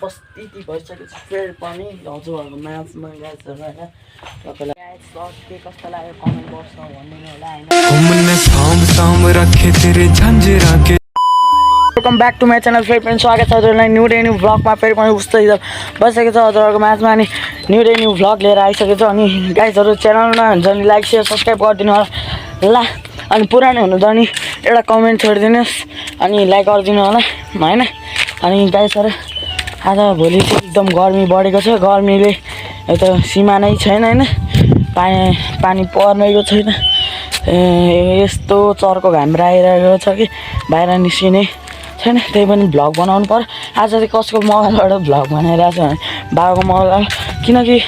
उपस्थिति भइसकेको छ फेरि पनि हजुरहरूको म्याचमा गाइजहरू होइन तपाईँलाई गाइज सर्ट के कस्तो लाग्यो कमेन्ट बक्समा भनिदिनु होला होइन welcome back to my channel फेरि पनि स्वागत छ हजुरलाई न्यू डे न्यू भ्लगमा फेरि पनि उस्तै बसेको छ हजुरहरूको म्याचमा अनि न्यू डे न्यू भ्लग लिएर आइसकेको छ अनि गाइजहरू च्यानलमा हुन्छ नि लाइक सेयर सब्सक्राइब गरिदिनु होला ल अनि पुरानो हुनु त अनि एउटा कमेन्ट छोडिदिनुहोस् अनि लाइक गरिदिनु होला होइन अनि गाइजहरू आज भोलि चाहिँ एकदम गर्मी बढेको छ गर्मीले यता सीमा नै छैन होइन पानी पर्नेको छैन यस्तो चर्को घाम आइरहेको छ कि बाहिर निस्किने छैन त्यही पनि भ्लग बनाउनु पर्यो आज चाहिँ कसको मोबाइलबाट भ्लग बनाइरहेको छ भने बाबाको मोबाइल किनकि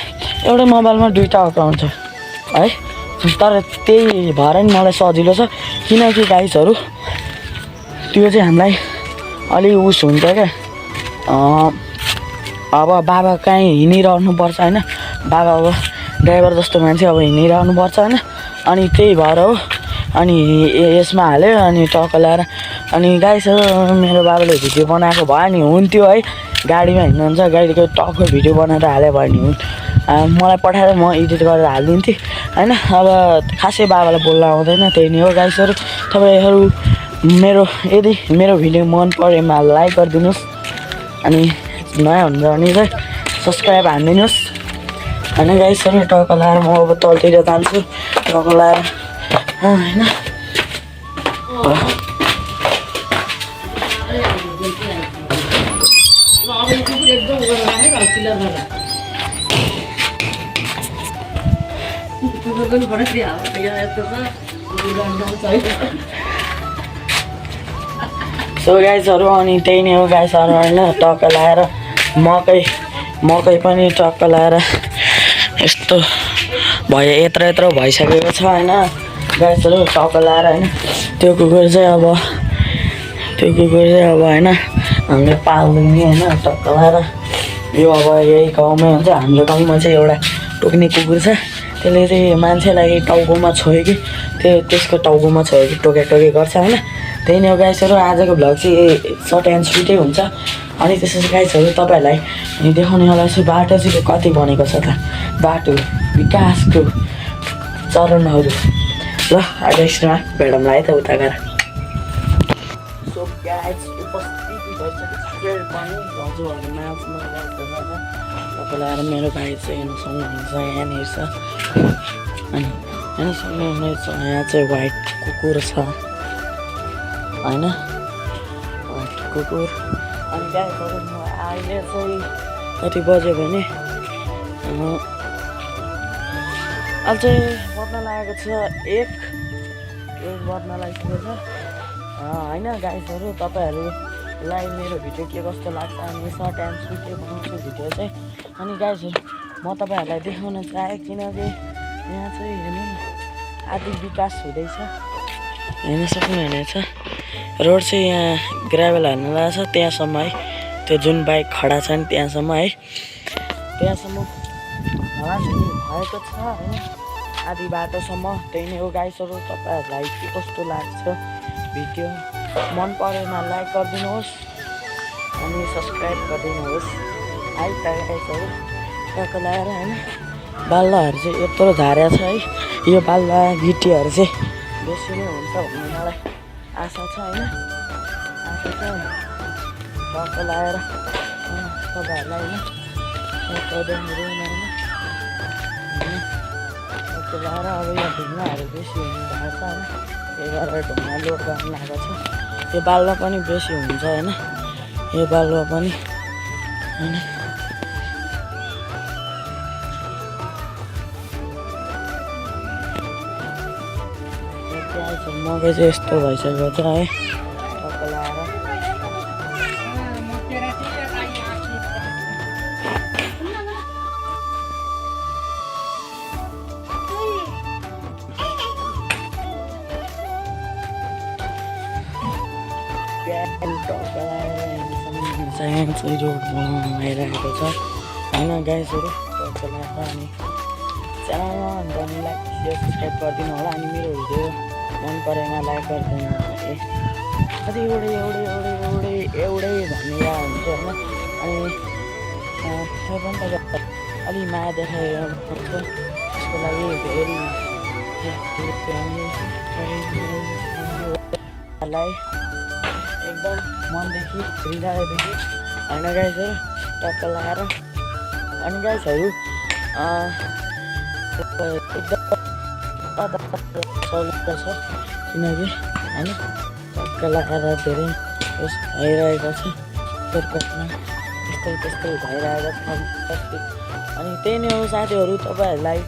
एउटै मोबाइलमा दुईवटा अकाउन्ट छ है तर त्यही भएर नि मलाई सजिलो छ किनकि गाइजहरू त्यो चाहिँ हामीलाई अलि उस हुन्छ क्या अब बाबा कहीँ हिँडिरहनुपर्छ होइन बाबा अब ड्राइभर जस्तो मान्छे अब हिँडिरहनुपर्छ होइन अनि त्यही भएर हो अनि यसमा हाल्यो अनि टक्क ल्याएर अनि गाइजहरू मेरो बाबाले भिडियो बनाएको भयो नि हुन्थ्यो है गाडीमा हिँड्नुहुन्छ गाडीको टक्क भिडियो बनाएर हाल्यो भयो नि मलाई पठाएर म एडिट गरेर हालिदिन्थेँ होइन अब खासै बाबालाई बोल्न आउँदैन त्यही नै हो गाइजहरू तपाईँहरू यदि मेरो भिडियो मन परेमा लाइक गरिदिनुहोस् अनि नयाँ हुन्छ भने चाहिँ सब्सक्राइब हानिदिनुहोस् होइन गाइजहरू टक्क लगाएर म अब तलतिर जान्छु टक्क लगाएर होइन सो गाइजहरू अनि त्यही नै हो गाइजहरू होइन टक्क लगाएर मकै पनि टक्क लगाएर यस्तो भयो यत्रो भइसकेको छ होइन गाइजहरू टक्क लगाएर होइन त्यो कुकुर चाहिँ अब होइन हामीले पाल्दैनी होइन टक्क लगाएर यो अब यही गाउँमै हुन्छ हाम्रो गाउँमा चाहिँ एउटा टोक्ने कुकुर छ त्यसले चाहिँ मान्छेलाई टाउकोमा छोयो कि त्यसको टाउकोमा छोयो कि टोके गर्छ होइन त्यही नै हो गाइजहरू आजको भ्लग चाहिँ सर्ट एन्ड स्विटै हुन्छ अनि त्यसपछि गाइजहरू तपाईँहरूलाई देखाउने होला चाहिँ बाटो चाहिँ कति बनेको छ त बाटो विकासको चरणहरू ल नेक्स्टमा भेटौँला है त उता गएर सो गाइज उपस्थिति भइसकेको छ फेरि पनि हजुरहरूको म्याचमा तपाईँलाई आएर मेरो भाइ चाहिँ हेर्न सक्नुहुन्छ यहाँनिर छ अनि हेर्न सक्नुहुनेछ यहाँ चाहिँ व्हाइट कुकुर छ होइन व्हाइट कुकुर अनि गाइजहरू म अहिले चाहिँ कति बज्यो भने अझै बज्न लागेको छ एक बज्न लागिसकेको छ होइन गाइजहरू तपाईँहरूलाई मेरो भिडियो के कस्तो लाग्छ अनि सर्ट एन्ड स्विट बनाउँछु भिडियो चाहिँ अनि गाइजहरू म तपाईँहरूलाई देखाउन चाहेँ किनकि यहाँ चाहिँ हेर्नु न आदि विकास हुँदैछ हेर्न सक्नुहुनेछ रोड चाहिँ यहाँ ग्राभल हाल्न लागेको छ त्यहाँसम्म है त्यो जुन बाइक खडा छ नि त्यहाँसम्म है त्यहाँसम्म भएको छ होइन आधी बाटोसम्म त्यही नै हो गाइजहरू तपाईँहरूलाई के कस्तो लाग्छ भिडियो मन परेमा लाइक गरिदिनुहोस् अनि सब्सक्राइब गरिदिनुहोस् है त गाइजहरू टक्क लगाएर होइन बाल्लाहरू चाहिँ यत्रो झारेको छ है यो बाल्ला गिटीहरू चाहिँ बेसी नै हुन्छ भन्ने मलाई आशा छ होइन आशा छ टक्क लगाएर तपाईँहरूलाई होइन कदमहरू होइन टक्क लगाएर अब यो ढुङ्गाहरू बेसी हुनु भएको छ होइन त्यही भएर ढुङ्गा लोड गर्नु लागेको छ यो बालुवा पनि बेसी हुन्छ होइन यो बालुवा पनि होइन मकै चाहिँ यस्तो भइसकेको छ है टक्क लगाएर चाहिँ रोड बनाइरहेको छ होइन गाइजहरू टक्क लगाएर अनि च्यानलमा अनि लाइक सेयर सब्सक्राइब गरिदिनु होला अनि मेरो भिडियो मन परेमा लाइक गरिदिनु कति एउटै भन्ने हुन्छ होइन अनि त्यो पनि तपाईँ अलि माया देखाएर त्यसको लागि भेरी एकदम मनदेखि हृदयदेखि होइन गाइसहरू टक्क लगाएर अनि गाइसहरू एकदम सजिलो छ किनकि होइन टक्क लगाएर धेरै भइरहेको छ पेटमा त्यस्तै भइरहेको छ अनि त्यही नै हो साथीहरू तपाईँहरूलाई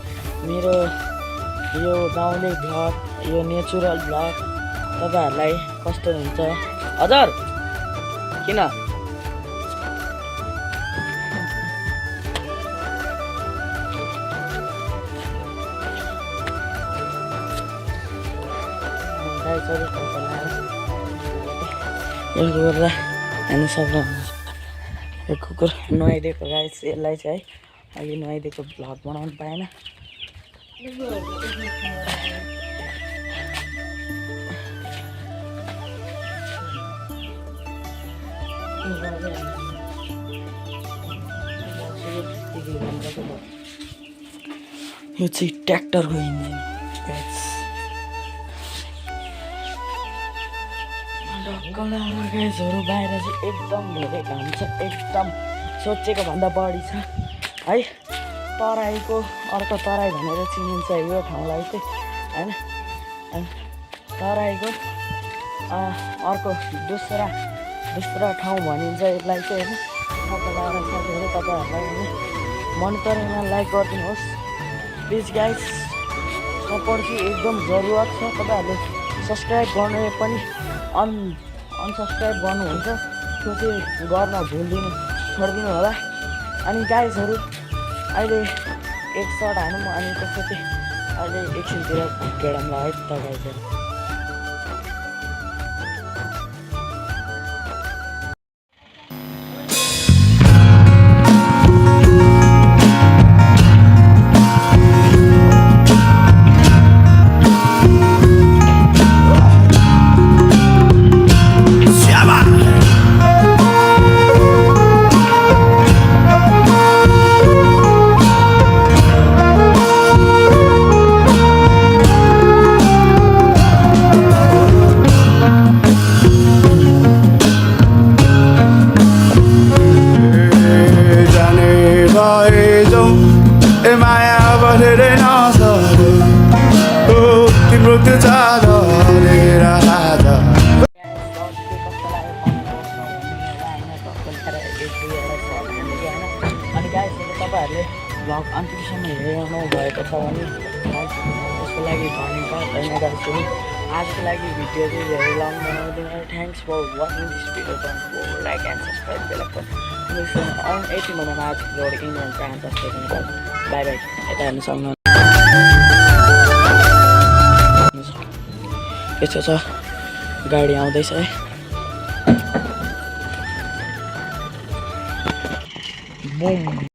मेरो यो गाउँले भ्लग यो नेचुरल भ्लग तपाईँहरूलाई कस्तो हुन्छ हजुर किन यसले गर्दा हामी सक्नुहुन्छ यो कुकुर नुहाइदिएको गाइस यसलाई चाहिँ है अहिले नुहाइदिएको भ्लग बनाउनु पाएन यो चाहिँ ट्र्याक्टरको इन्जिन गाइसहरू बाहिर चाहिँ एकदम धेरै घाम छ एकदम सोचेको भन्दा बढी छ है तराईको अर्को तराई भनेर चिनिन्छ यो ठाउँलाई चाहिँ होइन तराईको अर्को दोस्रो ठाउँ भनिन्छ यसलाई चाहिँ होइन तपाईँलाई साथीहरू तपाईँहरूलाई होइन मन परेन लाइक गरिदिनुहोस् प्लिज गाइस सपोर्ट चाहिँ एकदम जरुरत छ तपाईँहरूले सब्सक्राइब गर्ने पनि अनसब्सक्राइब गर्नुहुन्छ त्यो चाहिँ गर्न छोडिदिनु होला अनि गाइसहरू अहिले एक सर्ट हानौँ अनि त्यसपछि अहिले एकछिनतिर भेडौँला है त गाइसहरू अनि गाइसहरू तपाईँहरूले भ्लग अन्तिमसम्म हेर्नु भएको छ भने त्यसको लागि धन्यवाद होइन गाइसहरू आजको लागि भिडियो चाहिँ धेरै लङ बनाउँदैन thanks for watching this video like and subscribe बेलको अन 18 महिनामा आज रोड इन्डियन चाहन्छ बाई बाई यता हेर्नु सक्नु यस्तो छ गाडी आउँदैछ है बुम